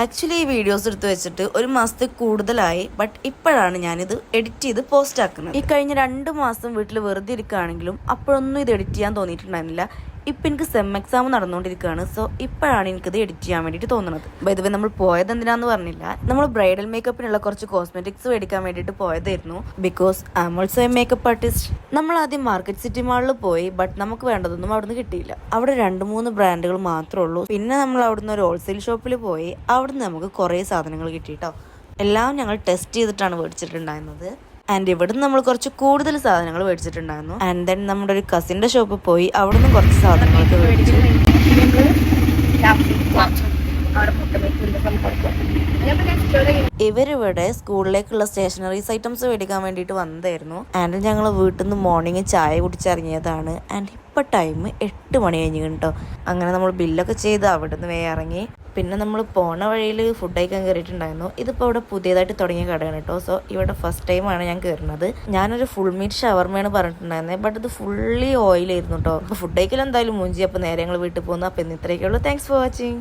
Actually ഈ videos എടുത്ത് വെച്ചിട്ട് ഒരു മാസത്തിൽ കൂടുതലായി. ബട്ട് ഇപ്പോഴാണ് ഞാനിത് എഡിറ്റ് ചെയ്ത് പോസ്റ്റ് ആക്കുന്നത്. ഈ കഴിഞ്ഞ 2 മാസം വീട്ടിൽ വെറുതെ ഇരിക്കുകയാണെങ്കിലും അപ്പോഴൊന്നും ഇത് എഡിറ്റ് ചെയ്യാൻ തോന്നിയിട്ടുണ്ടായിരുന്നില്ല. ഇപ്പം എനിക്ക് സെം എക്സാം നടന്നുകൊണ്ടിരിക്കുകയാണ്. സോ ഇപ്പോഴാണ് എനിക്കിത് എഡിറ്റ് ചെയ്യാൻ വേണ്ടിയിട്ട് തോന്നുന്നത്. ബൈ ദ വേ, നമ്മൾ പോയത് എന്തിനാന്ന് പറഞ്ഞില്ല. നമ്മൾ ബ്രൈഡൽ മേക്കപ്പിനുള്ള കുറച്ച് കോസ്മെറ്റിക്സ് മേടിക്കാൻ വേണ്ടിയിട്ട് പോയതായിരുന്നു. Because I am also a makeup artist. നമ്മൾ ആദ്യം മാർക്കറ്റ് സിറ്റി മാളിൽ പോയി. ബട്ട് നമുക്ക് വേണ്ടതൊന്നും അവിടുന്ന് കിട്ടിയില്ല. അവിടെ 2-3 ബ്രാൻഡുകൾ മാത്രമേ ഉള്ളൂ. പിന്നെ നമ്മൾ അവിടുന്ന് ഒരു ഹോൾസെയിൽ ഷോപ്പിൽ പോയി. അവിടുന്ന് നമുക്ക് കുറേ സാധനങ്ങൾ കിട്ടിയിട്ടോ. എല്ലാം ഞങ്ങൾ ടെസ്റ്റ് ചെയ്തിട്ടാണ് മേടിച്ചിട്ടുണ്ടായിരുന്നത്. ആൻഡ് ഇവിടുന്ന് നമ്മൾ കുറച്ച് കൂടുതൽ സാധനങ്ങൾ മേടിച്ചിട്ടുണ്ടായിരുന്നു. ആൻഡ് ദെൻ നമ്മുടെ ഒരു കസിൻ്റെ ഷോപ്പിൽ പോയി അവിടുന്ന് കുറച്ച് സാധനങ്ങളൊക്കെ മേടിച്ചു. ഇവരിവിടെ സ്കൂളിലേക്കുള്ള സ്റ്റേഷനറീസ് ഐറ്റംസ് മേടിക്കാൻ വേണ്ടിയിട്ട് വന്നതായിരുന്നു. ആൻഡ് ഞങ്ങൾ വീട്ടിൽ നിന്ന് മോർണിംഗ് ചായ കുടിച്ചിറങ്ങിയതാണ്. ആൻഡ് ഇപ്പം ടൈം 8 മണി കഴിഞ്ഞു കേട്ടോ. അങ്ങനെ നമ്മൾ ബില്ലൊക്കെ ചെയ്ത് അവിടെ നിന്ന് വേഗം ഇറങ്ങി. പിന്നെ നമ്മൾ പോണ വഴിയിൽ ഫുഡ് കഴിക്കാൻ കയറിയിട്ടുണ്ടായിരുന്നു. ഇതിപ്പോൾ ഇവിടെ പുതിയതായിട്ട് തുടങ്ങിയ കടയാണ് കേട്ടോ. സോ ഇവിടെ ഫസ്റ്റ് ടൈമാണ് ഞാൻ കയറുന്നത്. ഞാനൊരു ഫുൾ മീറ്റ് ഷവർമയാണ് പറഞ്ഞിട്ടുണ്ടായിരുന്നത്. ബട്ട് ഇത് ഫുള്ളി ഓയിലായിരുന്നു കേട്ടോ. അപ്പോൾ ഫുഡ് കഴിക്കൽ എന്തായാലും മൂഞ്ചി. അപ്പോൾ നേരെ ഞങ്ങൾ വീട്ടിൽ പോകുന്നു. അപ്പോൾ ഇന്ന് ഇത്രയൊക്കെ ഉള്ളൂ. Thanks for watching.